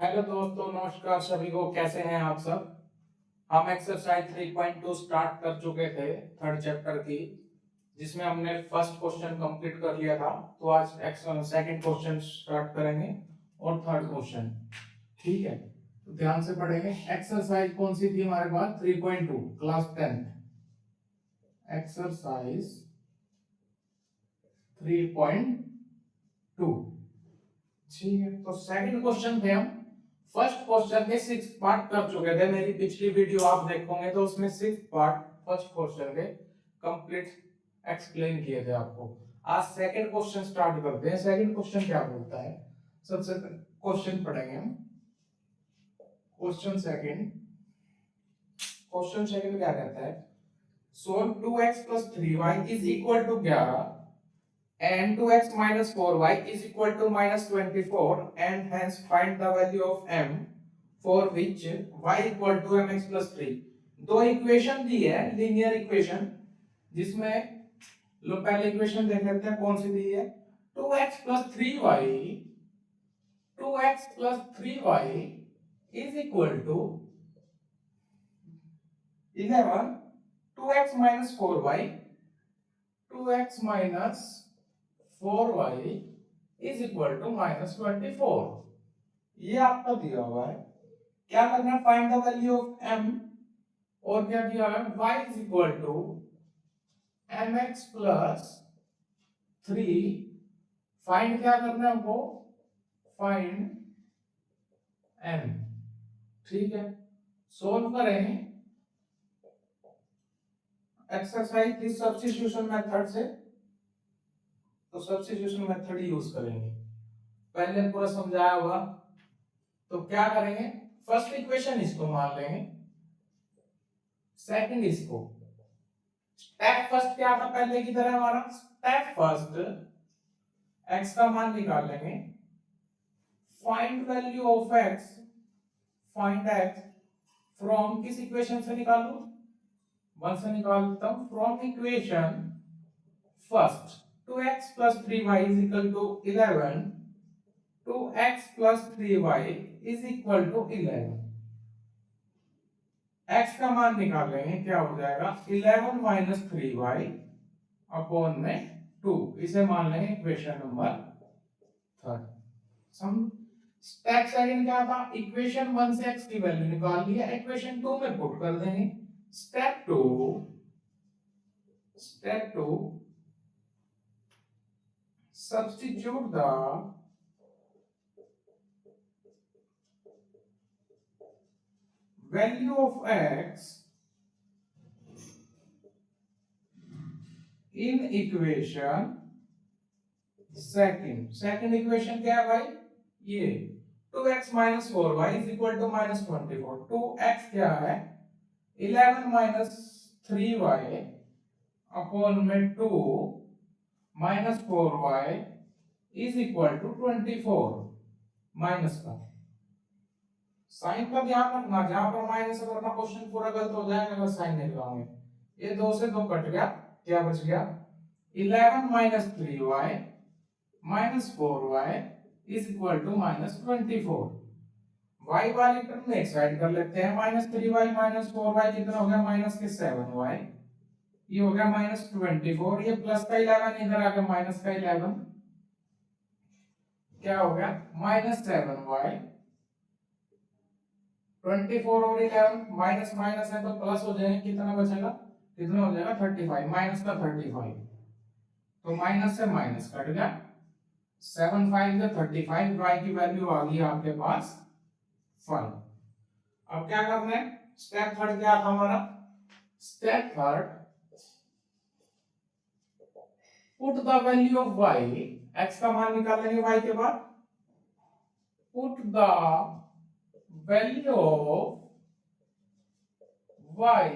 Hello दोस्तों, नमस्कार सभी को। कैसे हैं आप सब। हम एक्सरसाइज 3.2 स्टार्ट कर चुके थे थर्ड चैप्टर की, जिसमें हमने फर्स्ट क्वेश्चन कंप्लीट कर लिया था। तो आज सेकंड क्वेश्चन स्टार्ट करेंगे और थर्ड क्वेश्चन। ठीक है, तो ध्यान से पढ़ेंगे। एक्सरसाइज कौन सी थी हमारे पास? 3.2 क्लास 10 एक्सरसाइज 3.2। ठीक है, तो सेकंड क्वेश्चन पे हम फर्स्ट क्वेश्चन के 6 पार्ट कर चुके थे। मेरी पिछली वीडियो आप देखोगे तो उसमें 6 पार्ट फर्स्ट क्वेश्चन के कंप्लीट एक्सप्लेन किए थे आपको। आज सेकंड क्वेश्चन स्टार्ट करते हैं। सेकंड क्वेश्चन क्या बोलता है? सबसे क्वेश्चन पढ़ेंगे हम। क्वेश्चन सेकंड क्या कहता है? Solve 2x + 3y = 11 and 2x - 4y = -24 and hence find the value of m for which y = mx + 3। दो इक्वेशन दी है, लीनियर इक्वेशन, जिसमें लो पहले इक्वेशन देख लेते हैं कौन सी दी है। 2x + 3y is equal to 11, 2x - 4y is equal to -24। ये आपका दिया हुआ है। क्या करना है? Find the value of m। और क्या दिया है? y is equal to mx plus 3। Find क्या करना है हमको? Find m। ठीक है, सोल्व करें एक्सरसाइज की सब्स्टिट्यूशन मेथड से। तो सब्स्टिट्यूशन मेथड यूज करेंगे, पहले पूरा समझाया हुआ। तो क्या करेंगे? फर्स्ट इक्वेशन इसको मान लेंगे, सेकंड इसको। स्टेप फर्स्ट क्या था पहले की तरह हमारा? स्टेप फर्स्ट x का मान निकाल लेंगे। Find value of x, find x from किस इक्वेशन से निकालूं? वन से निकालता हूं। From equation first 2x + 3y = 11, 2x + 3y = 11। x का मान निकाल लेंगे, क्या हो जाएगा? 11 - 3y अपॉन में 2। इसे मान लेंगे इक्वेशन नंबर थर्ड। सम स्टेप सेकंड क्या था? इक्वेशन 1 से x की वैल्यू निकाल ली है, इक्वेशन 2 में पुट कर देंगे। Step 2 substitute the value of x in equation second equation क्या है भाई? ये 2x - 4y = -24। 2x क्या है? 11 - 3y अपॉन में 2 - 4y = 24। माइनस का साइन का ध्यान रखना, जहां पर माइनस करना क्वेश्चन पूरा गलत हो जाएगा अगर साइन नहीं लगाओगे। ये 2 से 2 कट गया, क्या बच गया? 11 - 3y - 4y = -24। y वाली टर्म में एक साइड कर लेते हैं। -3y - 4y कितना हो गया? -7y। ये हो गया -24। ये प्लस का 11 इधर आ गया, माइनस का 11। क्या हो गया? -7y। 24 और 11 माइनस माइनस है तो प्लस हो जाएंगे। कितना बचेगा? कितना हो जाएगा? 35। माइनस का 35, तो माइनस से माइनस कट गया। 7 5 35। y की वैल्यू आ गई आपके पास 5। अब क्या करना है? स्टेप थर्ड क्या था हमारा? Step third put the value of y। x का मान निकाल लेंगे y के बाद। Put the value of y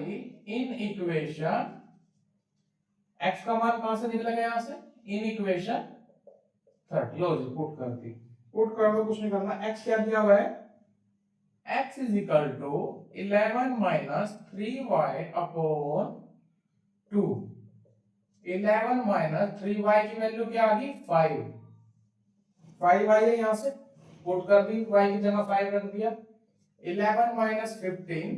in equation. x का मान कहां से निकलेगा? यहां से, इन इक्वेशन थर्ड। लो जी, पुट कर दी। पुट कर दो, कुछ नहीं करना। x क्या दिया हुआ है? x = 11 - 3y upon 2। 11 - 3y की वैल्यू क्या आ गई? 5। 5 आई है यहां से। पुट कर दी, y की जगह 5 रख दिया। 11 minus 15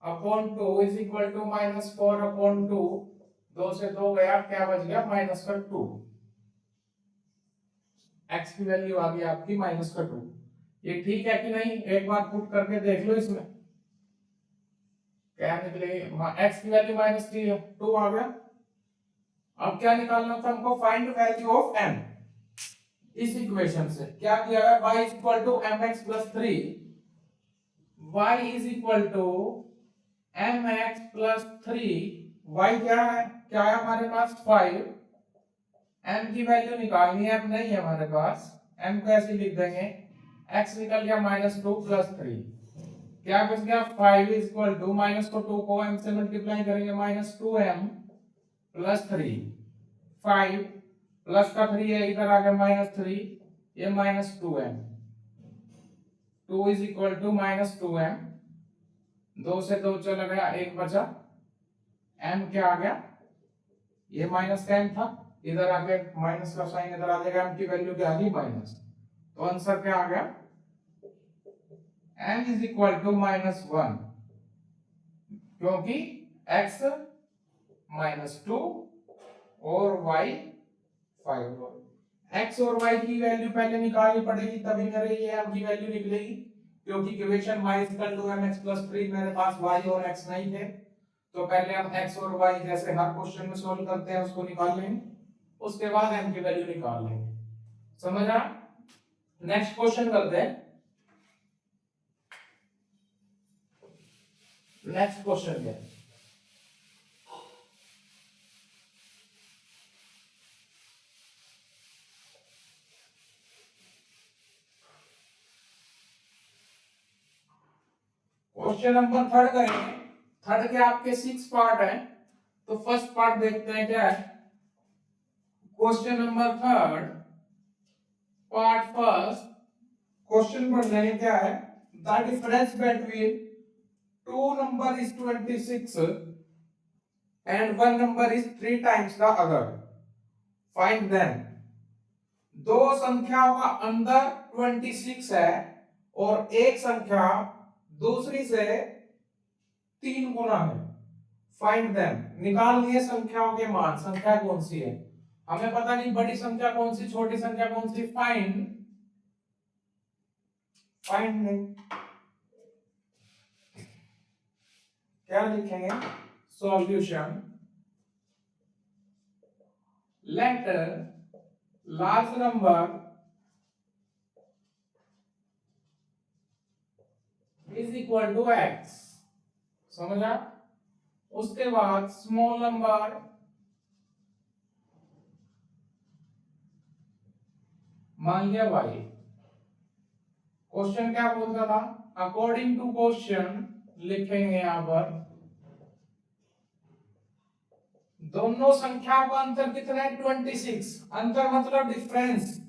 upon 2 is equal to minus 4 upon 2, 2 से 2 गया, क्या बच गया माइनस का 2। x की वैल्यू आ गई आपकी माइनस का 2। ये ठीक है कि नहीं, एक बार पुट करके देख लो इसमें क्या निकलेगी। x की वैल्यू माइनस 3 है, 2 आ गया। अब क्या निकालना था हमको, फाइंड वैल्यू ऑफ m। इस इक्वेशन से क्या किया है, y is equal to mx plus 3, y is equal to mx plus 3, y क्या है हमारे पास 5, m की वैल्यू निकालनी है, m नहीं है हमारे पास, m को ऐसे लिख देंगे, x निकल गया माइनस 2 प्लस 3, क्या बच गया 5 इज इक्वल टू माइनस को 2 को m से मल्टीप्लाई करेंगे, माइनस 2m प्लस 3, 5 प्लस का 3 है इधर आ गया माइनस 3, ये minus 2m, 2 is equal to minus 2m, 2 से 2 चला गया, एक बचा, m क्या आ गया, ये माइनस का m था, इधर आके माइनस का साइन इधर आ जाएगा, m की वैल्यू क्या आ गई माइनस, तो आंसर क्या आ गया m is equal to minus 1, क्योंकि x माइनस 2 और y 5, x और y की वैल्यू पहले निकालनी पड़ेगी, तभी मेरे ये m की वैल्यू निकलेगी, क्योंकि equation y is equal to mx plus 3 मेरे पास y और x नहीं थे, तो पहले हम x और y जैसे हर क्वेश्चन में सॉल्व करते हैं उसको निकाल लेंगे, उसके बाद m की वैल्यू निकाल लेंगे। समझ आ? नेक्स्ट क्वेश्चन करते हैं। नेक्स्ट क्वेश्चन है क्वेश्चन नंबर 3 करेंगे। थर्ड के आपके 6 पार्ट हैं, तो फर्स्ट पार्ट देखते हैं क्या है। Question number 3 part first, question पढ़ लेंगे क्या है, the difference between two number is 26 and one number is 3 times the other, find them. दो संख्याओं का अंदर 26 है और एक संख्या दूसरी से 3 गुना है, फाइंड देम। निकाल लिए संख्याओं के मान, संख्या कौन सी है, हमें पता नहीं बड़ी संख्या कौन सी छोटी संख्या कौन सी, फाइंड नहीं, क्या लिखेंगे, solution let large number is equal to x, समझा। उसके बाद स्मॉल नंबर मान लिया y। क्वेश्चन क्या बोलता था, अकॉर्डिंग टू क्वेश्चन लिखेंगे यहां पर, दोनों संख्याओं का अंतर कितना है 26, अंतर मतलब डिफरेंस,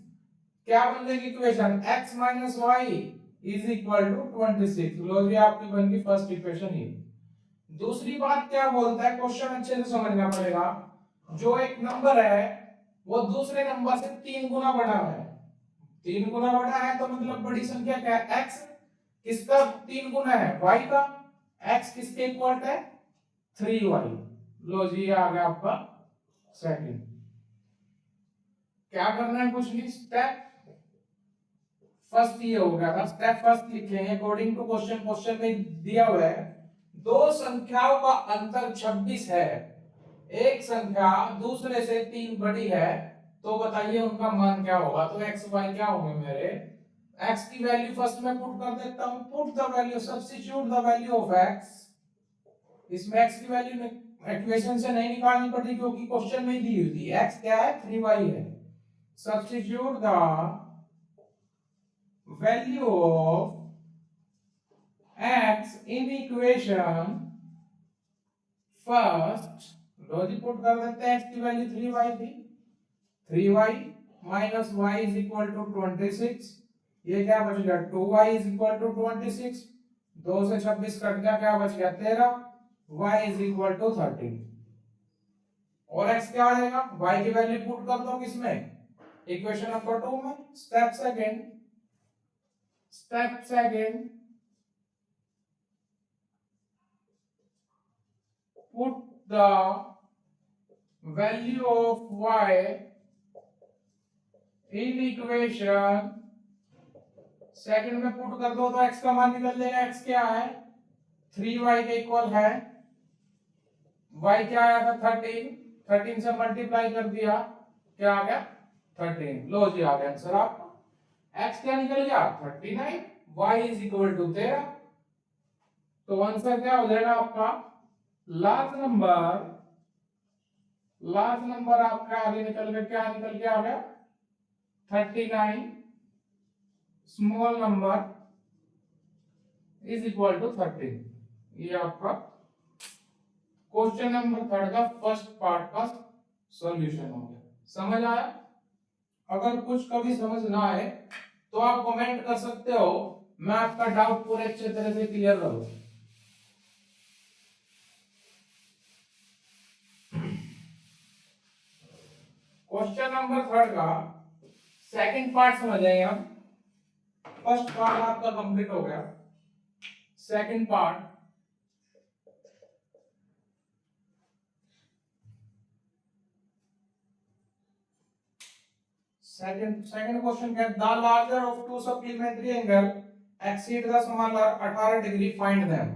क्या बन जाएगी equation x minus Y is equal to 26। लो जी आपकी बन गई फर्स्ट इक्वेशन ये। दूसरी बात क्या बोलता है, क्वेश्चन अच्छे से समझना पड़ेगा, जो एक नंबर है वो दूसरे नंबर से 3 गुना बड़ा है, 3 गुना बड़ा है तो मतलब बड़ी संख्या क्या है, x किसका 3 गुना है, y का, x किसके इक्वल है 3y। लो जी आ गया आपका सेकंड। क्या करना है, कुछ नहीं, स्टेप फर्स्ट ये हो गया था, स्टेप फर्स्ट लिखेंगे अकॉर्डिंग टू क्वेश्चन। क्वेश्चन में दिया हुआ है दो संख्याओं का अंतर 26 है, एक संख्या दूसरे से 3 बड़ी है, तो बताइए उनका मान क्या होगा। तो x y क्या होंगे मेरे, x की वैल्यू फर्स्ट में पुट कर देता हूं, put the value, substitute the value of x। इसमें x की वैल्यू इक्वेशन से नहीं निकालनी पड़ती क्योंकि क्वेश्चन में दी हुई थी, x क्या है 3y है। Substitute the value of x in equation first, logic put कर देते हैं, x की वैल्यू 3y थी, 3y minus y is equal to 26, ये क्या बच गया 2y इज इक्वल टू 26, 2 से 26 कट गया, क्या बच गया 13, y इज इक्वल टू 13। और x क्या आ जाएगा, y की वैल्यू पुट कर दो किसमें, इक्वेशन नंबर 2 में। Step second, Step second, put the value of y in equation. Second में पुट कर दो तो x का मान निकल जाएगा। x क्या है 3y के इक्वल है, y क्या आया था 13, 13 से मल्टीप्लाई कर दिया, क्या आ गया 13। लो जी आ गया आंसर आपका। x क्या निकल गया 39, y इज इक्वल टू 13। तो आंसर क्या हो जाएगा आपका लार्ज नंबर आपका आगे निकल के क्या निकल के आ गया 39, small number is equal to 13। ये आपका क्वेश्चन नंबर 3 का फर्स्ट पार्ट का सॉल्यूशन हो गया। समझ आया? अगर कुछ कभी समझ ना आए तो आप कमेंट कर सकते हो, मैं आपका डाउट पूरे अच्छे तरह से क्लियर करूंगा। क्वेश्चन नंबर 3 का सेकंड पार्ट समझेंगे हम। फर्स्ट पार्ट आपका कंप्लीट हो गया, सेकंड पार्ट second question क्या है, the larger of two supplementary angle exceed the smaller 18 degree, find them।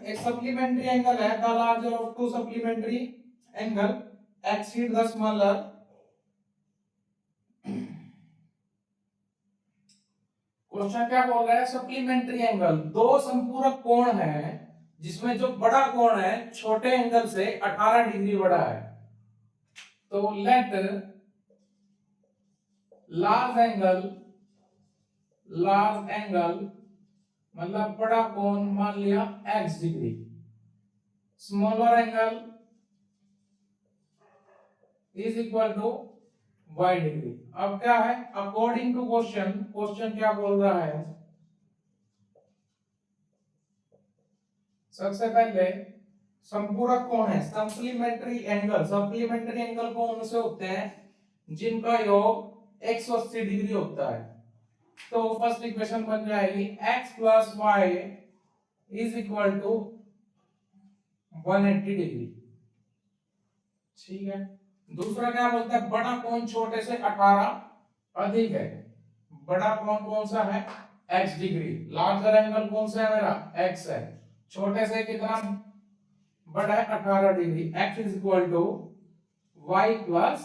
एक सप्लीमेंट्री एंगल है, the larger of two supplementary angle exceed the smaller। Question क्या बोल रहा है, सप्लीमेंट्री एंगल दो संपूरक कोण है जिसमें जो बड़ा कोण है छोटे एंगल से 18 डिग्री बड़ा है। तो लेट लार्ज एंगल मतलब बड़ा कोण मान लिया x degree, smaller angle is equal to y degree. अब क्या है, अकॉर्डिंग टू क्वेश्चन क्या बोल रहा है, सबसे पहले संपूरक कोण है सप्लीमेंट्री एंगल कौन से होते हैं जिनका योग 180 डिग्री होता है। तो फर्स्ट इक्वेशन बन जाएगी x plus Y is equal to 180 degree. ठीक है, दूसरा क्या बोलता है, बड़ा कोण छोटे से 18 अधिक है। बड़ा कोण कौन सा है x डिग्री, लार्जर एंगल कौन सा है मेरा x है, छोटे से कितना बड़ा है 18 degree, x is equal to y plus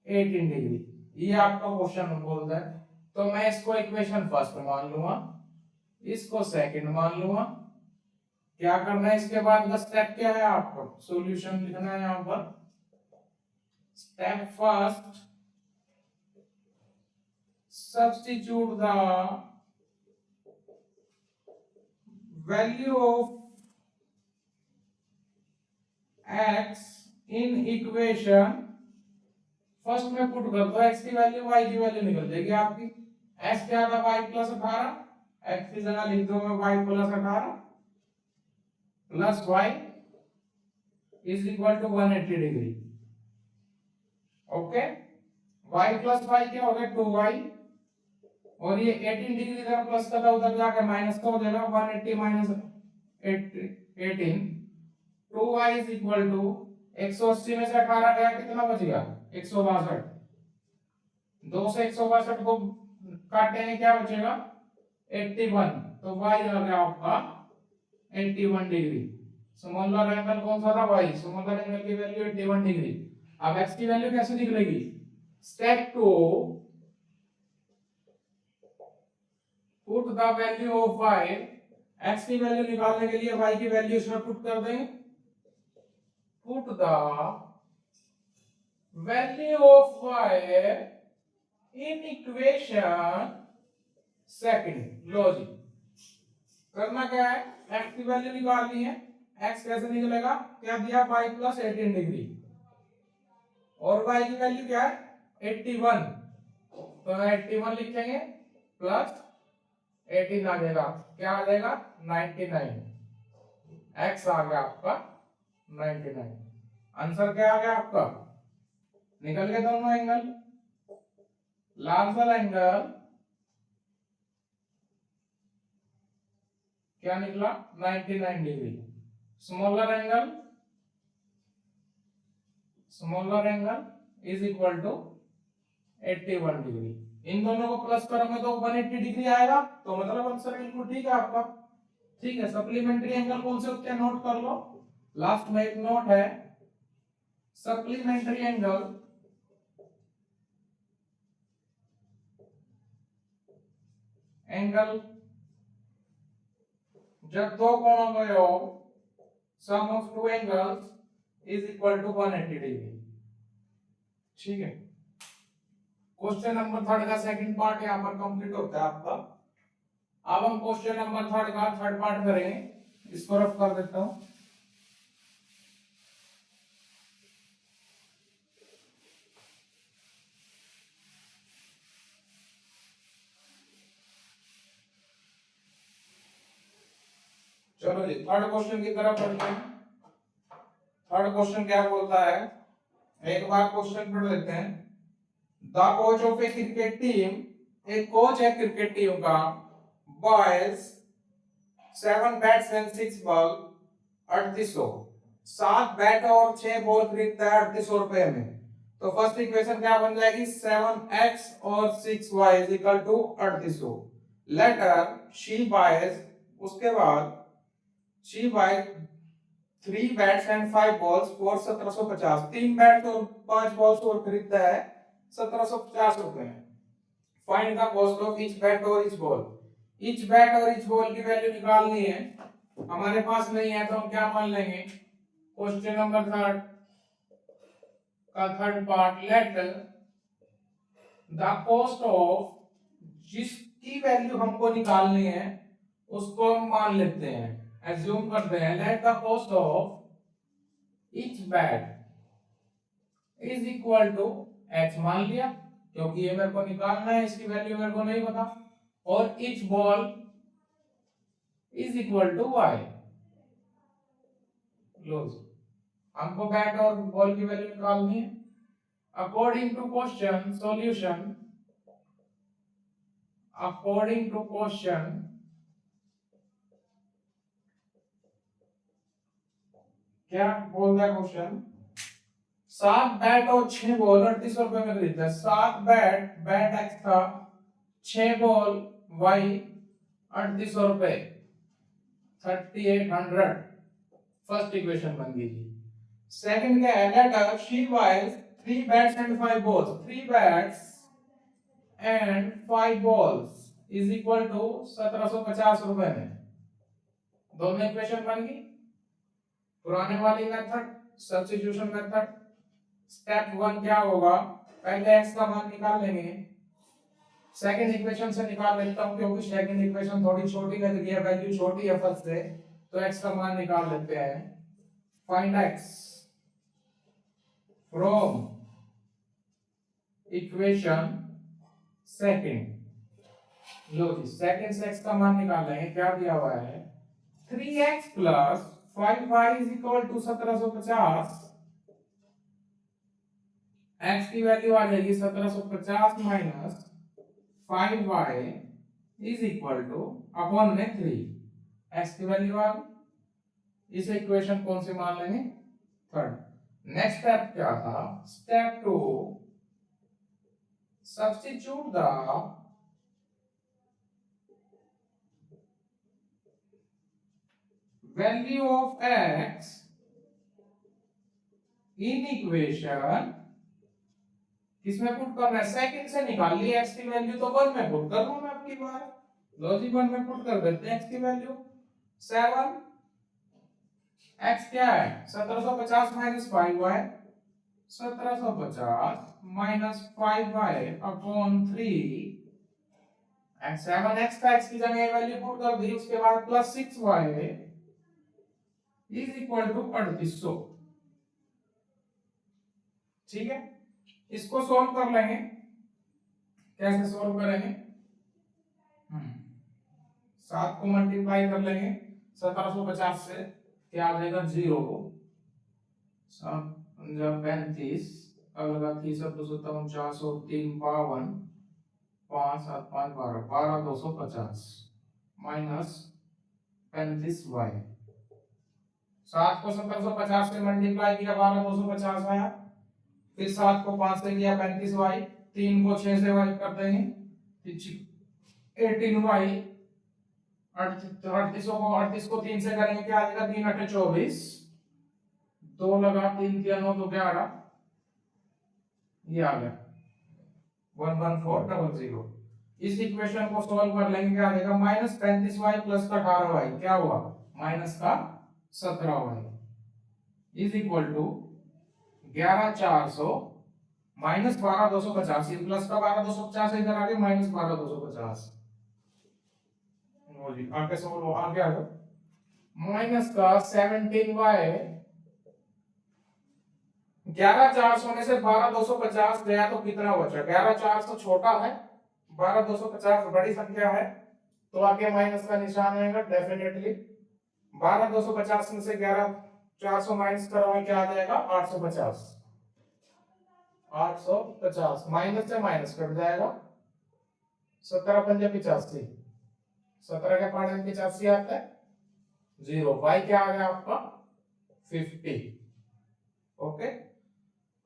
18 degree. ये आपका क्वेश्चन बोलता है। तो मैं इसको इक्वेशन फर्स्ट मान लूंगा, इसको सेकंड मान लूंगा। क्या करना है इसके बाद का स्टेप क्या है, आपको सॉल्यूशन लिखना है यहां पर। Step first, substitute the value of x in equation. First में पुट कर दो x की वैल्यू, y की वैल्यू निकल जाएगी आपकी। x क्या था y प्लस 18, x की जगह लिख दो मैं y plus 18 plus y is equal to 180 degree. Okay, y plus y क्या हो गया 2y, और ये 18 डिग्री इधर प्लस का था उधर जाकर माइनस का हो जाएगा 180 minus 18, 2y is equal to 180 में से 18 गया कितना बच गया 162, 2 से 162 को काटेंगे क्या बचेगा 81। तो y आ गया आपका 81 डिग्री। स्मॉलर एंगल कौन सा था y, स्मॉलर एंगल की वैल्यू 81 डिग्री। अब x की वैल्यू कैसे निकलेगी, step 2, put the value of y। x की वैल्यू निकालने के लिए y की वैल्यू इसमें पुट कर देंगे। Put the value of y in equation second. लो जी, करना क्या है, x की वैल्यू निकालनी है। x कैसे निकलेगा, क्या दिया y प्लस 18 डिग्री, और y की वैल्यू क्या है 81, तो 81 लिखेंगे प्लस 18 आ जाएगा, क्या आ जाएगा 99, x आ गया आपका 99। आंसर क्या आ गया आपका, निकल गए दोनों एंगल। लार्जर एंगल क्या निकला 99 degree, smaller angle is equal to 81 degree. इन दोनों को प्लस करोगे तो 180 डिग्री आएगा, तो मतलब आंसर बिल्कुल ठीक है आपका। ठीक है, सप्लीमेंट्री एंगल कौन से होते हैं नोट कर लो, लास्ट में एक नोट है, सप्लीमेंट्री एंगल जब दो कोणों का योग sum of two angles is equal to 180 degree. ठीक है, क्वेश्चन नंबर थर्ड का सेकंड पार्ट यहां पर कंप्लीट होता है आपका। अब हम क्वेश्चन नंबर थर्ड का थर्ड पार्ट करेंगे, इसको रफ कर देता हूं। चलो जी थर्ड क्वेश्चन की तरफ बढ़ते हैं। थर्ड क्वेश्चन क्या बोलता है, एक बार क्वेश्चन पढ़ लेते हैं। The coach of A cricket team, एक कोच है क्रिकेट टीम का, boys 7 bats and 6 ball 3800, 7 bat और 6 बॉल खरीदता है 3800 रुपए में। तो फर्स्ट इक्वेशन क्या बन जाएगी, 7x और 6y is equal to 3800। Later she buys, उसके बाद she buy 3 bats and 5 balls for 1750, 3 bat और 5 बॉल्स और खरीदता है 1750 रुपए में। Find the cost of each bat और ईच बॉल, ईच बैट और ईच बॉल की वैल्यू निकालनी है, हमारे पास नहीं है तो हम क्या मान लेंगे, क्वेश्चन नंबर थर्ड का third part, late the cost of, जिसकी वैल्यू हमको निकालनी है उसको हम मान लेते हैं, एज्यूम करते हैं, let the cost of each bat is equal to x मान लिया क्योंकि ये मेरे को निकालना है, इसकी वैल्यू मेरे को नहीं पता, और each ball is equal to y। लो हमको बैट और बॉल की वैल्यू निकालनी है। According to question solution, according to question क्या बोल रहा है क्वेश्चन, 7 बैट और 6 बॉल 3800 रुपए में खरीदता है, 7 बैट, बैट x था, 6 बॉल y 3800 रुपए, 3800। फर्स्ट इक्वेशन बन गई जी। सेकंड क्या है, let she buys 3 bats and 5 balls, 3 bats and 5 balls is equal to 1750 रुपए में। दोनों इक्वेशन बन गई। पुराने वाली मेथड, सब्स्टिट्यूशन मेथड। स्टेप 1 क्या होगा, पहले x का मान निकाल लेंगे, सेकंड इक्वेशन से निकाल लेता हूं क्योंकि सेकंड इक्वेशन थोड़ी छोटी लग रही है, वैल्यू छोटी है फर्स्ट से, तो x का मान निकाल लेते हैं। Find x from equation second. लो जी सेकंड से x का मान निकाल लेंगे, क्या दिया हुआ है, 3x plus 5y is equal to 1750, x की वैल्यू आ जाएगी 1750 minus 5y is equal to upon में 3, x की वैल्यू आ गई। इस इक्वेशन कौन सी मान लेंगे, थर्ड। नेक्स्ट स्टेप क्या था, step 2, substitute the value of x in equation, किसमें पुट करना है, सेकंड से निकाल ली x की वैल्यू तो 1 में पुट कर लूं मैं आपकी बार, लॉजिक 1 में पुट कर देते हैं x की वैल्यू। 7 x क्या है 1750 minus 5y, 1750 minus 5y upon 3, 7x का x की जगह वैल्यू पुट कर दी, उसके बाद plus 6y is equal to 3800। ठीक है, इसको सॉल्व कर लेंगे, कैसे सॉल्व करेंगे, 7 को मल्टीप्लाई कर लेंगे 1750 से, क्या आ जाएगा 0, 7 35, अगला 30 7 49 और 3 52, 5 7 5 12 12,250 माइनस 35y। 7 को 1750 से मल्टीप्लाई किया 12,250 आया, फिर 7 को 5 से किया 35y, 3 को 6 से y कर देंगे 18y, 38 को 3 से करेंगे क्या आ जाएगा 3 8 24, 2 लगा 3 दिया 9 तो 11, ये आ गया 11400। इस इक्वेशन को सॉल्व कर लेंगे क्या आ जाएगा माइनस 35y प्लस का 18y क्या हुआ माइनस का 17y is equal to 11400 minus 12250, plus का 12250 इधर आगे माइनस 12250। जी आगे सॉल्व आगे आ गया माइनस का 17y 11400 में से 12250 गया तो कितना बचा 11400 छोटा है 12250 बड़ी संख्या है तो आगे माइनस का निशान आएगा डेफिनेटली 12250 में से 11400 माइनस करोगे क्या आ जाएगा 850 850 माइनस से माइनस कट जाएगा 17 पंजे 85 17 के पार्ट में 85 आता है 0 y क्या आ गया आपका 50 ओके।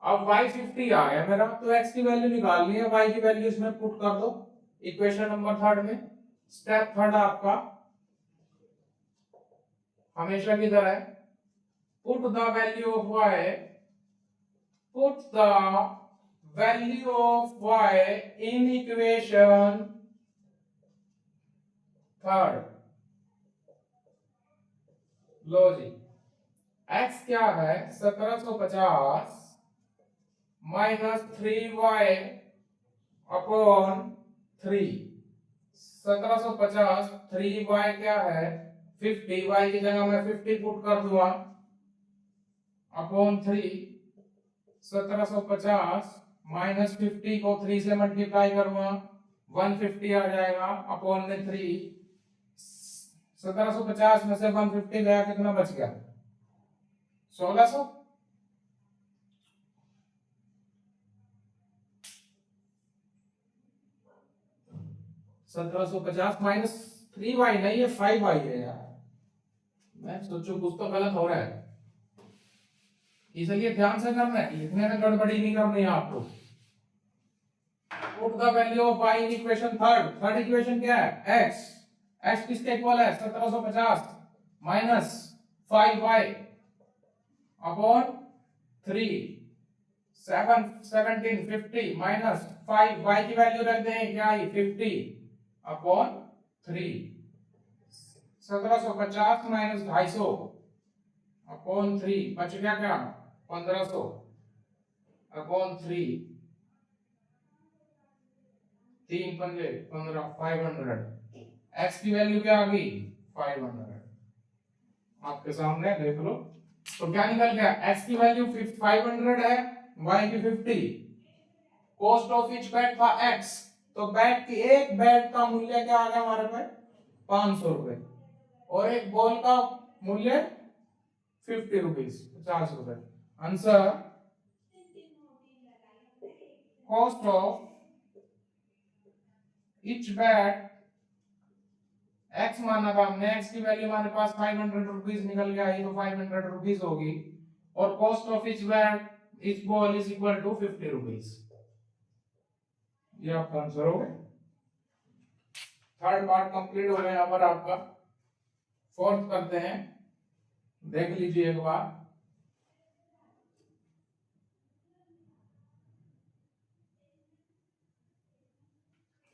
अब y 50 आ गया मेरा तो x की वैल्यू निकालनी है y की वैल्यू इसमें पुट कर दो इक्वेशन नंबर 3 में। स्टेप 3 आपका हमेशा की तरह है put the value of y in equation 3। लो जी x क्या है 1750 माइनस 3y अपॉन 3 1750 3y क्या है 50 y की जगह मैं 50 पुट कर दूंगा अपॉन 3 1750 माइनस 50 को 3 से मल्टीप्लाई करूंगा 150 आ जाएगा अपॉन में 3 1750 में से 150 गया कितना बच गया 1600 1750 माइनस 3y नहीं है 5y है यार मैं सोचू कुछ तो गलत हो रहा है इसलिए ध्यान से करना है लिखने में गड़बड़ी नहीं करनी है आपको। Put the value of y in equation third equation क्या है x किसके इक्वल है 1750 minus 5y upon 3 1750 minus 5 y की वैल्यू रख दें क्या आई 50 अपॉन 3 1750 माइनस 250 अपॉन 3 बच गया क्या 1500 अपॉन 3 3 पंजे 15 500 x की वैल्यू क्या आ गई 500 आपके सामने देख लो तो क्या निकल गया x की वैल्यू 500 है y की 50 कॉस्ट ऑफ ईच बैट था x तो बैट की एक बैट का मूल्य क्या आ गया हमारे पास 500 रुपए और एक बॉल का मूल्य 50 रुपीज 50 रुपए। Answer cost of each bat x माना था हमने x की वैल्यू हमारे पास 500 रुपीज निकल गया ये तो 500 रुपीज होगी और cost of each bat each ball is equal to 50 rupees ये आपका आंसर हो गया। थर्ड पार्ट कंप्लीट हो गया यहाँ पर आपका फोर्थ करते हैं देख लीजिए एक बार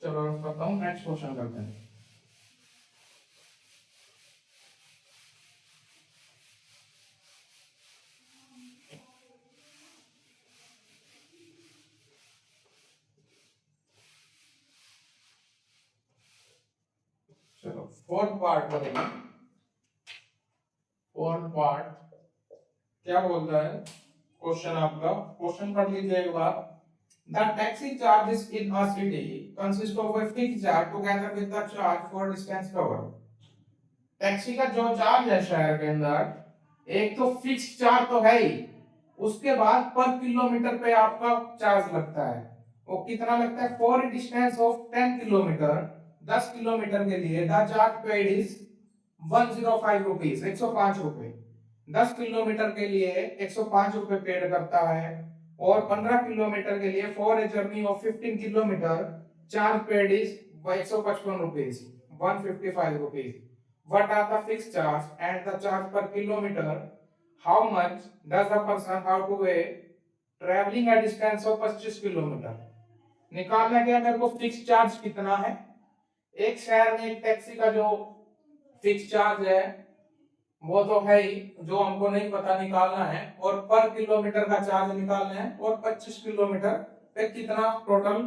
चलो करता हूँ नेक्स्ट क्वेश्चन करते हैं। चलो फोर्थ पार्ट करेंगे। फोर्थ पार्ट क्या बोलता है क्वेश्चन आपका क्वेश्चन पढ़ लीजिए एक बार। The taxi charges in a city consist of a fixed charge together with the charge for distance covered। Taxi का जो चार्ज है शहर के अंदर एक तो फिक्स्ड चार्ज तो है ही उसके बाद पर किलोमीटर पे आपका चार्ज लगता है वो कितना लगता है, for distance of 10 kilometre, 10 kilometre के लिए the charge paid is 105 rupees, 105 रुपए। 10 किलोमीटर के लिए 105 रुपए पेड करता है, और 15 किलोमीटर के लिए for a journey of 15 kilometre charge paid is 155 rupees, 155 rupees. What are the fixed charge and the charge per kilometer? How much does a person have to pay traveling a distance of 25 kilometre? निकालना क्या, मेरे को fix charge कितना है। एक शहर में एक टैक्सी का जो फिक्स चार्ज है वो तो है ही, जो हमको नहीं पता निकालना है, और पर किलोमीटर का चार्ज निकालना है, और 25 किलोमीटर पे कितना टोटल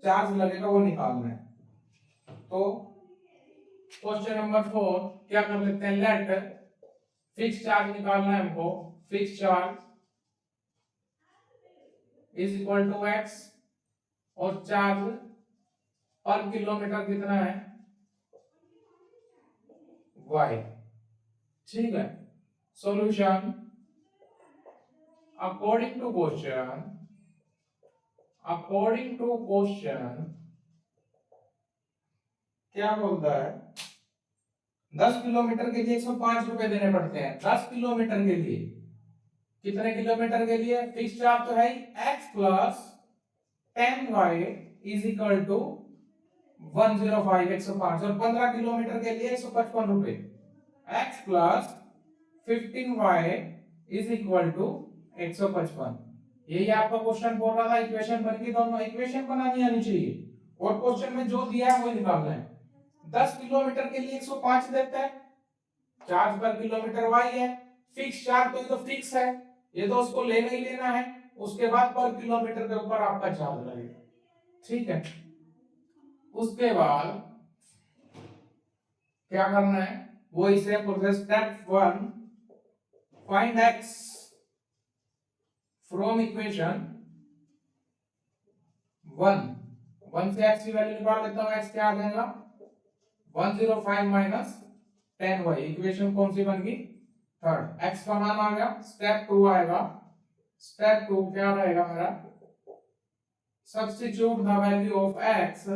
चार्ज लगेगा वो निकालना है। तो क्वेश्चन नंबर 4 क्या कर लेते हैं, लेट फिक्स चार्ज निकालना है हमको। Fix charge is equal to X, और चार्ज पर किलोमीटर कितना है, वाई। ठीक है, solution according to question, according to question क्या बोलता है, 10 किलोमीटर के लिए 105 रुपए देने पड़ते हैं। 10 किलोमीटर के लिए, कितने किलोमीटर के लिए, फिक्स चार्ज तो है x plus 10y is equal to 105, 105, और 15 किलोमीटर के लिए 155 रुपए, x plus 15y is equal to 155। यही आपका क्वेश्चन बोल रहा था, इक्वेशन बन गई, दोनों इक्वेशन बनानी आनी चाहिए, और क्वेश्चन में जो दिया है वो निकालना है। 10 किलोमीटर के लिए 105 देता है, चार्ज पर किलोमीटर y है, फिक्स चार्ज तो ये तो फिक्स है, ये तो उसको लेना ही लेना है, उसके बाद पर किलोमीटर के ऊपर आपका चार्ज लगेगा। ठीक है, उसके बाद क्या करना है, वो इसे process step 1, find x from equation 1 से x की वैल्यू निकाल लेता हूं, x क्या आ जाएगा 105 माइनस 10y। इक्वेशन कौन सी बन गई, थर्ड। x का मान आ गया, स्टेप 2 आएगा। स्टेप 2 क्या रहेगा मेरा, substitute the value of x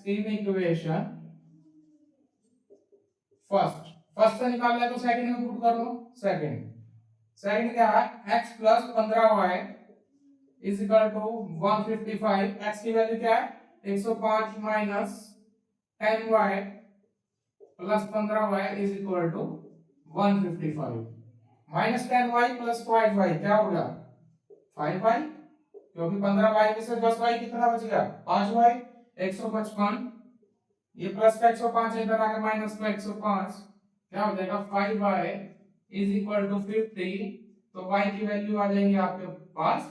in equation first से निकाल लिया तो सेकंड में पुट कर दो। सेकंड क्या है, x plus 15y is equal to 155। x की वैल्यू क्या है 105 minus 10y plus 15y is equal to 155, minus 10y plus 5y क्या हो गया 5y, क्योंकि 15y में से 10y कितना बच गया 5y, 155, ये प्लस का 105 इधर आके माइनस का 105, क्या हो जाएगा 5y इज इक्वल टू 50। तो y की वैल्यू आ जाएगी आपके पास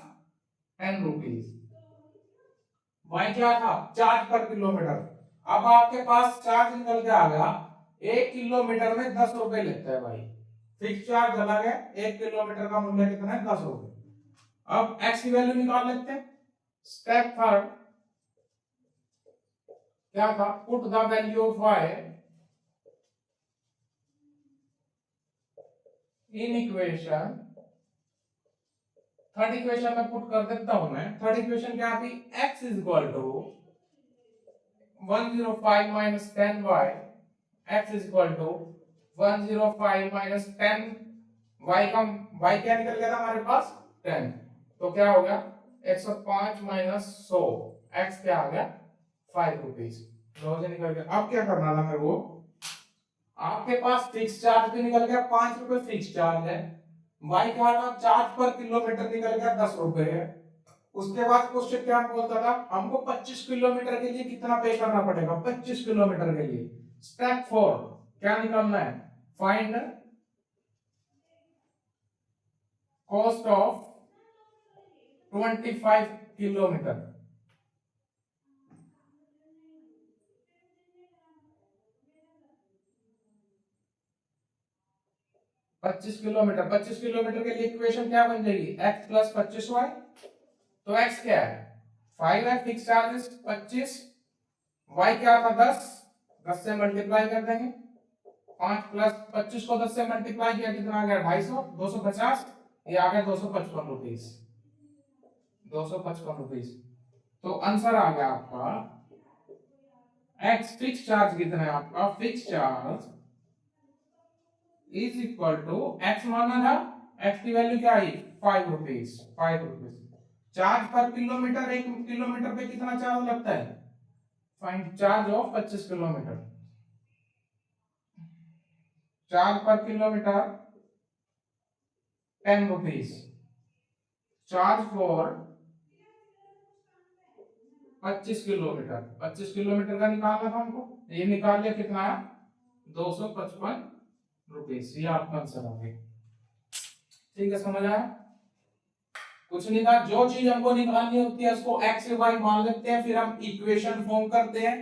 10 रुपीज। y क्या था, चार्ज पर किलोमीटर। अब आपके पास चार्ज निकल के आ गया, 1 किलोमीटर में 10 रुपए लेता है भाई, फिक्स चार्ज अलग है, 1 किलोमीटर का मूल्य कितना है 10 रुपए। अब x की वैल्यू निकाल लेते हैं। स्टेप थर्ड क्या था, put the value of y in equation. Third equation में पुट कर देता हूं मैं। थर्ड इक्वेशन क्या थी, x is equal to 105 minus 10y, x is equal to 105 minus 10, y का y क्या निकल गया था हमारे पास 10, तो क्या हो गया 105 माइनस 100, x क्या आ गया 5 रुपीज, निकल गया। अब क्या करना था मेरे को, आपके पास फिक्स चार्ज भी निकल गया 5 रुपए फिक्स चार्ज है, y का चार्ज पर किलोमीटर निकल गया 10 रुपए है। उसके बाद क्वेश्चन क्या बोलता था, हमको 25 किलोमीटर के लिए कितना पे करना पड़ेगा, 25 किलोमीटर के लिए। स्टेप 4 क्या निकालना है, फाइंड कॉस्ट ऑफ 25 किलोमीटर। पच्चीस किलोमीटर के लिए इक्वेशन क्या बन जाएगी, x प्लस 25y। तो x क्या है 5 है, फिक्स चार्जेस 25, y क्या था 10 से मल्टीप्लाई कर देंगे, 5 प्लस 25 को 10 से मल्टीप्लाई किया कितना आ गया 250, 250, ये आ गया 255 रुपीस, 255 रुपीस। तो आंसर आ गया आपका एक्स फिक्स चार्ज कितना है आपका, fix charge is equal to x माना था, एक्स की वैल्यू क्या आई 5 rupees, 5 rupees. Charge per kilometre, 1 kilometre पे कितना चार्ज लगता है, find charge of 25 kilometre, charge per kilometre 10 rupees, charge for 25 kilometre, 25 kilometre का निकालना था हमको, ये निकाल लिया कितना है 255 रुपीस, ये आपका आंसर आ गया। ठीक है, समझ आया, कुछ नहीं था, जो चीज हमको निकालनी होती है उसको एक्स वाई मान लेते हैं, फिर हम इक्वेशन फॉर्म करते हैं,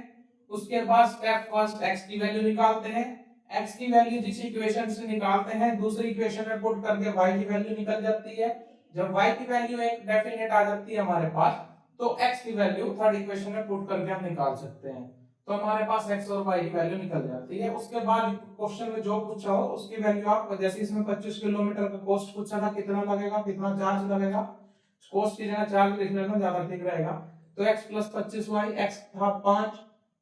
उसके बाद स्टेप फर्स्ट एक्स की वैल्यू निकालते हैं, एक्स की वैल्यू जिस इक्वेशन से निकालते हैं दूसरी इक्वेशन में पुट करके वाई की वैल्यू निकल जाती है, जब वाई की वैल्यू एक डेफिनेट आ जाती है हमारे पास, तो एक्स की वैल्यू थर्ड इक्वेशन में पुट करके हम निकाल सकते हैं, तो हमारे पास एक्स और वाई की वैल्यू निकल जाती है। उसके बाद क्वेश्चन में जो पूछा हो उसकी वैल्यू आप, जैसे इसमें 25 किलोमीटर का कॉस्ट पूछा था, कितना लगेगा, कितना चार्ज लगेगा, कॉस्ट की जगह चार्ज लिख लेना ज्यादा ठीक रहेगा। तो x प्लस 25y, x था 5,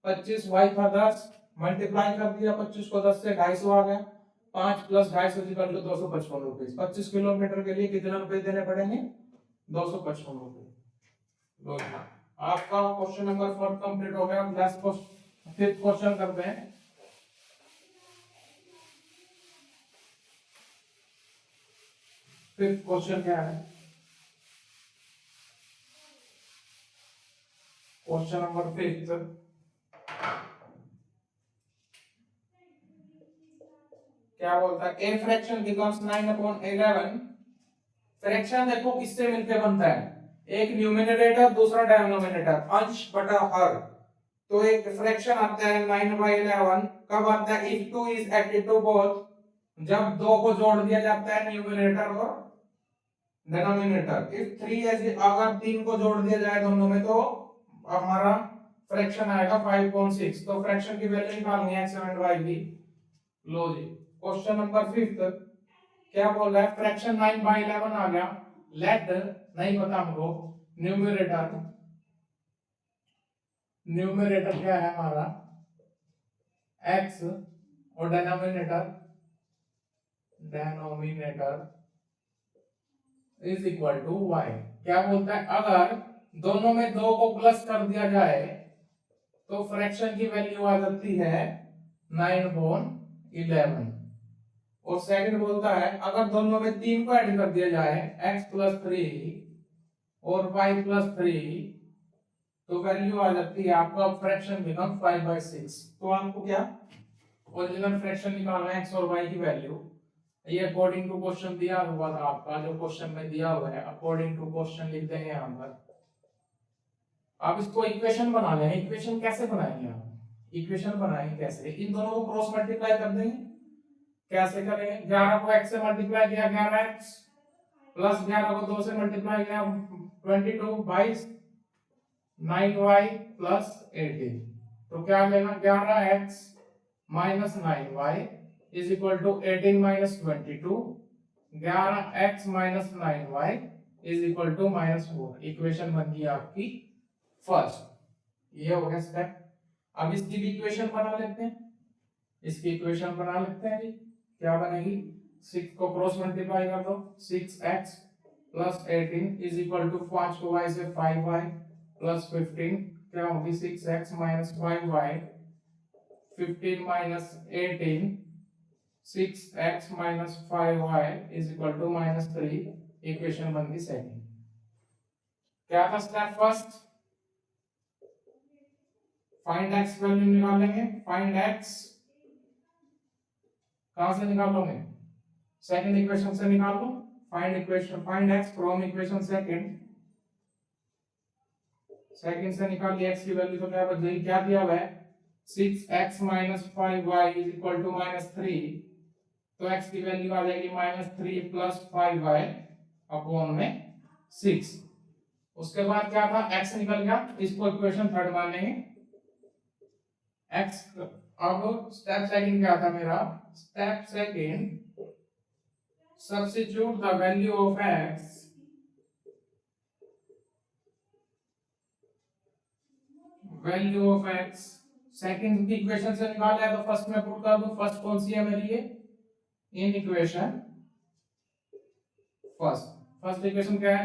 25y था 10, मल्टीप्लाई कर दिया 25 को 10 से 250 आ गया, 5 plus 250 equal to 255 rupees. 25 kilometre के लिए कितने रुपए देने पड़ेंगे, 255 रुपए। आपका क्वेश्चन नंबर 4 कंप्लीट हो गया। लास्ट क्वेश्चन, फिफ्थ क्वेश्चन करते हैं। फिफ्थ क्वेश्चन क्या है, क्वेश्चन नंबर 5 क्या बोलता है, ए फ्रैक्शन बिकम्स 9/11। फ्रैक्शन देखो किससे मिलके बनता है, एक न्यूमरेटर दूसरा डिनोमिनेटर, अंश बटा हर। तो एक फ्रैक्शन आता है 9/11 कब आता है, if 2 is added to both, जब दो को जोड़ दिया जाता है न्यूमरेटर और डिनोमिनेटर। इफ 3 अगर 3 को जोड़ दिया जाए दोनों में तो हमारा फ्रैक्शन आएगा 5.6। तो फ्रैक्शन की वैल्यू निकालनी है x एंड y की। लो जी, क्वेश्चन नंबर 5 क्या बोल रहा है, फ्रैक्शन 9/11 आ गया, लेट नहीं पता हमको, न्यूमरेटर, न्यूमरेटर क्या है हमारा x और denominator, denominator is equal to y। क्या बोलता है, अगर दोनों में 2 को प्लस कर दिया जाए तो फ्रैक्शन की वैल्यू आ जाती है 9/11। और सेकंड बोलता है अगर दोनों में 3 को ऐड कर दिया जाए, x प्लस 3 और y प्लस 3, तो वैल्यू आ जाती है आपका फ्रैक्शन बिकम 5/6। तो आपको क्या ओरिजिनल फ्रैक्शन निकालना है x और y की वैल्यू, ये अकॉर्डिंग टू क्वेश्चन दिया हुआ था आपका, जो क्वेश्चन में दिया हुआ है अकॉर्डिंग टू क्वेश्चन लिख देंगे यहाँ पर। आप इसको इक्वेशन बना लें, इक्वेशन कैसे बनाएंगे आप, इक्वेशन बनाएंगे कैसे, इन दोनों को क्रॉस मल्टीप्लाई कर देंगे। कैसे करेंगे, 11 को x से मल्टीप्लाई किया 11x, प्लस 11 को 2 से मल्टीप्लाई किया 22, 22, 9y प्लस 18। तो क्या लेना, 11x minus 9y is equal to 18 minus 22, 11x minus 9y is equal to -4। Equation बन गई आपकी फर्स्ट, ये हो गया स्टेप। अब इसकी भी इक्वेशन बना लेते हैं, इसकी इक्वेशन बना लेते हैं जी। क्या बनेगी, 6 को क्रॉस मल्टीप्लाई कर दो, 6x plus 18 is equal to 5 को y से 5y प्लस 15, क्या होगी 6x minus 5y, 15 minus 18, 6x minus 5y is equal to -3। Equation बन गई सेकंड। क्या था step first, find x value निकालेंगे, फाइंड x कहां से निकालोगे, सेकंड इक्वेशन से निकाल लो, find equation, find x from equation second, second से निकाल लिया x की वैल्यू, तो क्या बच जाएगी, क्या दिया हुआ है 6x minus 5y is equal to -3, तो x की वैल्यू आ जाएगी -3 प्लस 5y अपॉन में 6। उसके बाद क्या था, x निकल गया, इसको इक्वेशन थर्ड मान लेंगे, x अब स्टेप सेकंड क्या था मेरा? Step second, substitute the value of x, value of x second की इक्वेशन से निकाला है तो फर्स्ट में पुट कर दूं। फर्स्ट कौन सी है मेरी? ये इन इक्वेशन फर्स्ट इक्वेशन क्या है?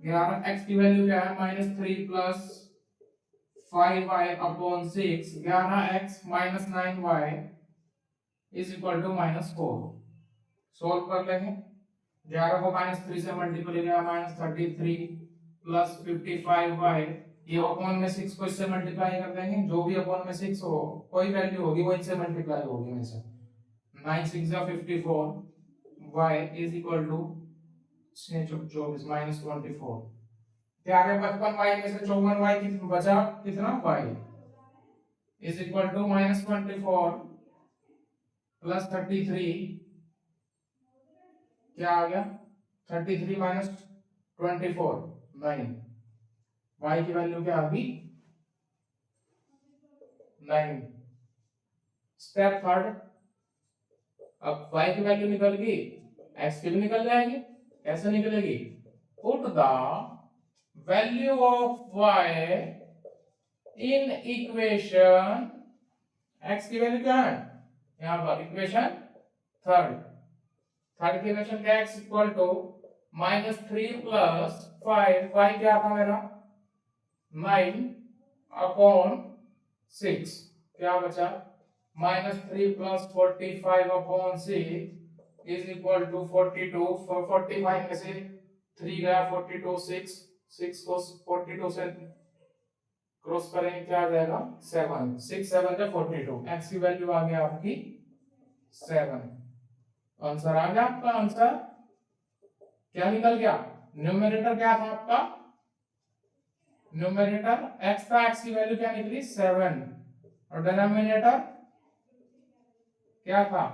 11x की वैल्यू क्या है? -3 plus 5y upon 6, 11x minus 9y is equal to -4। Solve कर लेंगे। 11 को -3 से मल्टीप्लाई किया -33 प्लस 55y, ये अपॉन में 6 को इससे मल्टीप्लाई कर देंगे। जो भी अपॉन में 6 हो, कोई वैल्यू होगी वो इनसे मल्टीप्लाई होगी में से। 9 6 जा 54, y इज इक्वल टू 24 -24। क्या आ गया? 55y में से 54y कितना बचा? कितना? y is equal to -24 plus 33, क्या आ गया? 33 माइनस 24, 9। y की वैल्यू क्या आ गई? 9। स्टेप थर्ड, अब y की वैल्यू निकल गई, x की भी निकल जाएगी। कैसे निकलेगी? Put the value of y in equation, x की वैल्यू क्या है यहां पर? इक्वेशन थर्ड की इक्वेशन क्या? x equal to -3 plus 5, y क्या था मेरा? 9 अपॉन 6, क्या बचा? -3 plus 45 upon 6 is equal to 42। 45 में से 3 गया, 42, 6 को 42 से क्रॉस करेंगे, क्या आ जाएगा? 7, 6 7 का 42। x की वैल्यू आ गया आपकी 7। आंसर आ गया आपका। आंसर क्या निकल गया? न्यूमरेटर क्या था आपका? न्यूमरेटर x था, x की वैल्यू क्या निकली? 7। और डिनोमिनेटर क्या था?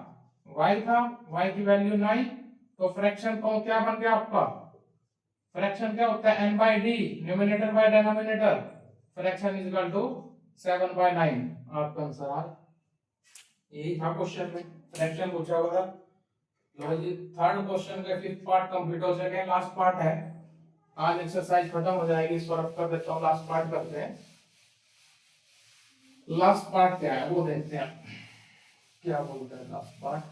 y था, y की वैल्यू 9। तो फ्रैक्शन को क्या बन गया आपका? फ्रैक्शन क्या होता है? n/d, numerator by denominator. Fraction is equal to 7/9। आपका आंसर आ यही था क्वेश्चन में, फ्रैक्शन पूछा हुआ था। लो जी, थर्ड क्वेश्चन का फिफ्थ पार्ट कंप्लीट हो चुका है। लास्ट पार्ट है, आज एक्सरसाइज खत्म हो जाएगी। इस पर कर देता हूँ, लास्ट पार्ट करते हैं। लास्ट पार्ट क्या है वो देखते हैं, क्या बोलते हैं लास्ट पार्ट।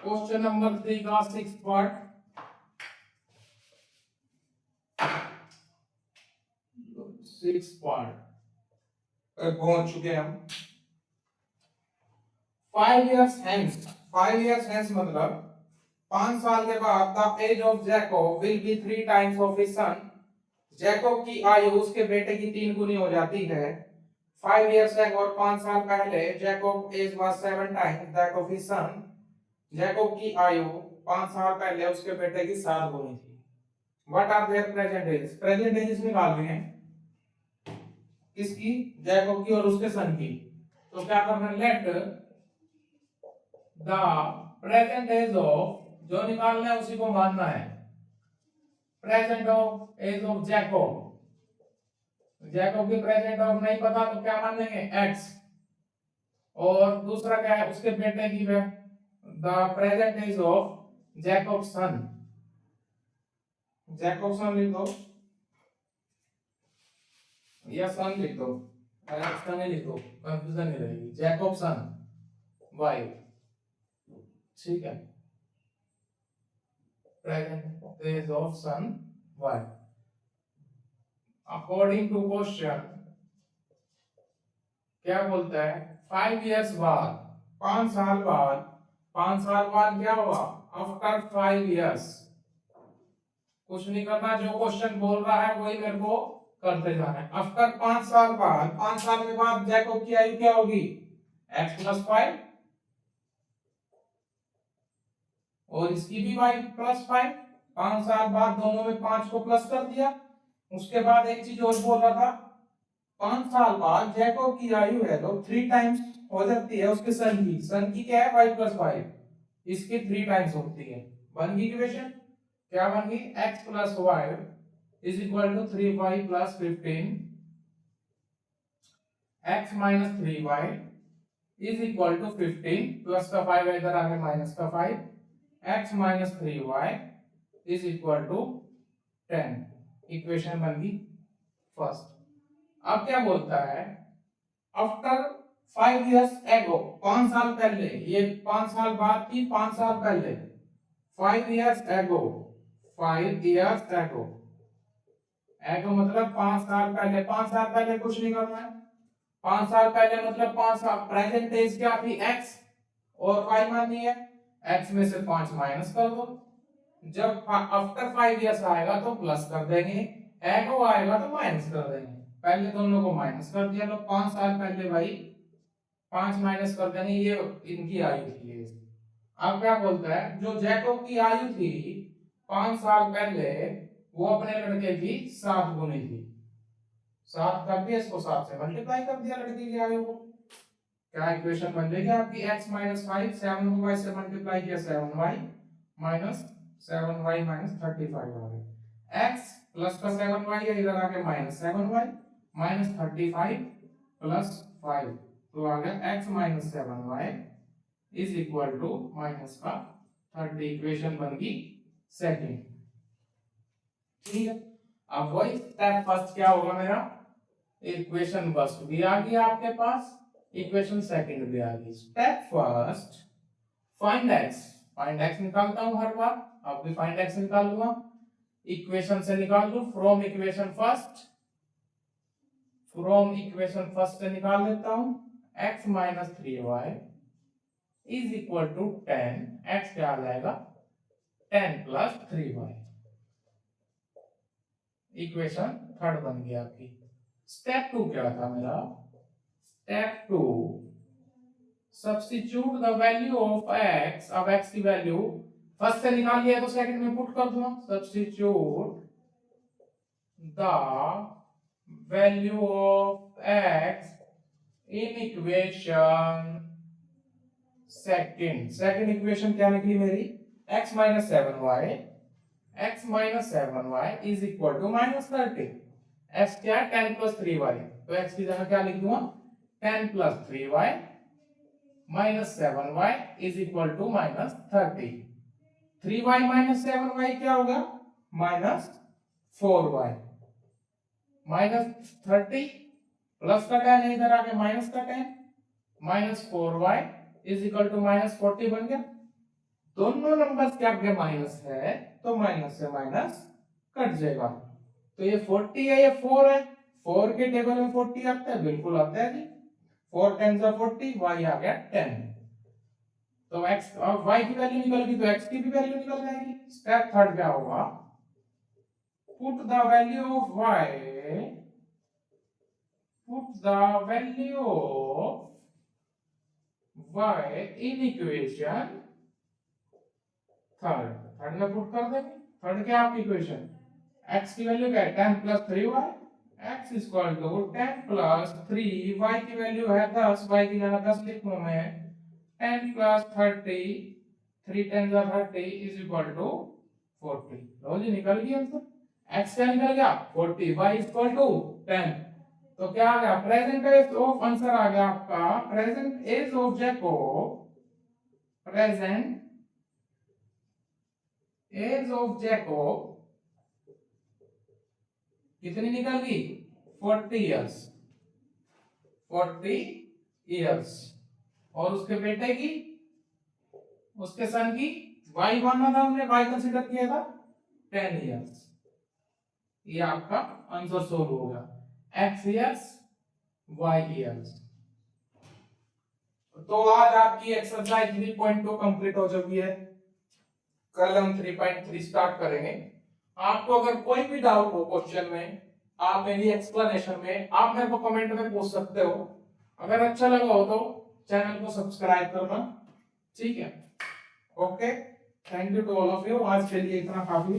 क्वेश्चन नंबर 3 का 6th पार्ट। पहुंच चुके हैं हम। 5 years hence, 5 years hence मतलब 5 साल के बाद the age of Jacob will be 3 times of his son. Jacob की आयु उसके बेटे की 3 गुनी हो जाती है। 5 years back और 5 साल पहले Jacob age was 7 times that of his son. Jacob की आयु 5 साल पहले उसके बेटे की 7 गुनी थी। What are their present ages? Present ages निकालनी है किसकी? जैकब की और उसके सन की। तो क्या करना है? Let the present age of, जो निकालना है उसी को मानना है। Present of age of Jacob, Jacob की प्रेजेंट ऑफ नहीं पता तो क्या मान लेंगे? x। और दूसरा क्या है? उसके बेटे की the present age of Jacob son. Jacob son लिख दो या सन लिख दो, सन ही लिख दो, कंफ्यूजन नहीं रहेगी। जैकब सन y, ठीक है। Present age of son y according to question क्या बोलता है? 5 years बाद, 5 साल बाद, 5 साल बाद क्या हुआ? After 5 years। कुछ नहीं करना, जो क्वेश्चन बोल रहा है वही मेरे को करते जाना है। आफ्टर 5 साल बाद, 5 साल के बाद जैकब की आयु क्या होगी? x + 5 और इसकी भी y + 5। 5 साल बाद दोनों में 5 को प्लस कर दिया। उसके बाद एक चीज और बोल रहा था, 5 साल बाद जैकब की आयु है तो 3 टाइम्स हो जाती है उसके सन की। सन की क्या है? y + 5, इसकी 3 टाइम्स होती है। बन गई इक्वेशन। क्या बन गई x plus Y is equal to 3y plus 15 x minus 3y is equal to 15 plus का 5 इधर आ गया माइनस का 5 x minus 3y is equal to 10। Equation बन गई फर्स्ट। अब क्या बोलता है आफ्टर 5 years ago, 5 साल पहले, ये 5 साल बाद की 5 साल पहले 5 years ago, 5 years ago, एगो मतलब 5 साल पहले। 5 साल पहले कुछ नहीं करना है, 5 साल पहले मतलब 5 साल प्रेजेंट एज क्या थी x और y मानी है, x में से 5 माइनस कर दो। जब आफ्टर 5 years आएगा तो प्लस कर देंगे, एगो आएगा तो माइनस कर देंगे। पहले दोनों को माइनस कर दिया तो 5 साल पहले भाई 5 माइनस कर देंगे, ये इनकी आयु थी। अब क्या बोलता है जो जैकोब की आयु थी 5 साल पहले वो अपने लड़के की 7 गुनी थी। 7 कर दिया, इसको 7 से मल्टीप्लाई कर दिया लड़के की आयु को। क्या इक्वेशन बन जाएगी आपकी x माइनस 5, 7 को y से मल्टीप्लाई किया 7y माइनस 7y माइनस 35 आ गया। x प्लस का 7y है, इधर आ गया माइनस 7y माइनस 35 प्लस 5 तो आ गया x minus 7y is equal to minus का 30। इक्वेशन बन गई सेकंड। ठीक है, अब वही स्टेप फर्स्ट क्या होगा मेरा, इक्वेशन फर्स्ट भी आ गई आपके पास, इक्वेशन सेकंड भी आ गई। Step first find x, find x निकालता हूं हर बार, अब भी फाइंड x निकाल लूंगा। इक्वेशन से निकाल लूं, from equation first, from equation first से निकाल लेता हूं x minus 3y is equal to 10, x क्या आ जाएगा 10 प्लस 3y। इक्वेशन थर्ड बन गई आपकी। स्टेप 2 क्या था मेरा, step 2 substitute the value of x। अब x की वैल्यू फर्स्ट से निकाल लिया तो सेकंड में पुट कर दूंगा। Substitute the value of x in equation second. Second equation क्या निकली मेरी, x minus 7y, x minus 7y is equal to minus 30। x क्या है 10 प्लस 3y, तो x की जगह क्या लिख दूंगा 10 plus 3y minus 7y is equal to minus 30। 3y minus 7y क्या होगा माइनस 4y माइनस 30 प्लस का 10 इधर आ गया माइनस का 10 minus 4y is equal to minus 40 बन गया। दोनों नंबर्स क्या आपके माइनस है तो माइनस से माइनस कट जाएगा। तो ये 40 है, ये 4 है, 4 के टेबल में 40 आता है, बिल्कुल आता है जी। 4 10 जा 40, y आ गया 10। तो x और y की वैल्यू निकल गई तो x की भी वैल्यू निकल जाएगी। स्टेप थर्ड क्या होगा, put the value of y, put the value of y in equation third. Third में पुट कर देंगे। थर्ड क्या आपकी इक्वेशन, x की वैल्यू क्या है 10 plus 3y, x is equal to 10 plus 3, y की वैल्यू है 10, y की जगह 10 लिखूं मैं 10 प्लस 30, 3 10 जा 30 इज इक्वल टू 40। लो जी निकल गया आंसर। x क्या निकल गया 40, y इज इक्वल टू 10। तो क्या आ गया प्रेजेंट एज ऑफ, आंसर आ गया आपका present age of Jacob, present age of Jacob कितनी निकल गई 40 इयर्स, 40 इयर्स। और उसके बेटे की, उसके सन की y माना था हमने, y कंसीडर किया था 10 इयर्स। ये आपका आंसर सोल्व होगा, x इयर्स y इयर्स। तो आज आपकी एक्सरसाइज 3.2 कंप्लीट हो चुकी है। कल हम 3.3 स्टार्ट करेंगे। आपको अगर कोई भी डाउट हो क्वेश्चन में, आप मेरी एक्सप्लेनेशन में, आप मेरे को कमेंट में पूछ सकते हो। अगर अच्छा लगा हो तो चैनल को सब्सक्राइब करना, ठीक है। Okay, thank you to all of you. आज के लिए इतना काफी।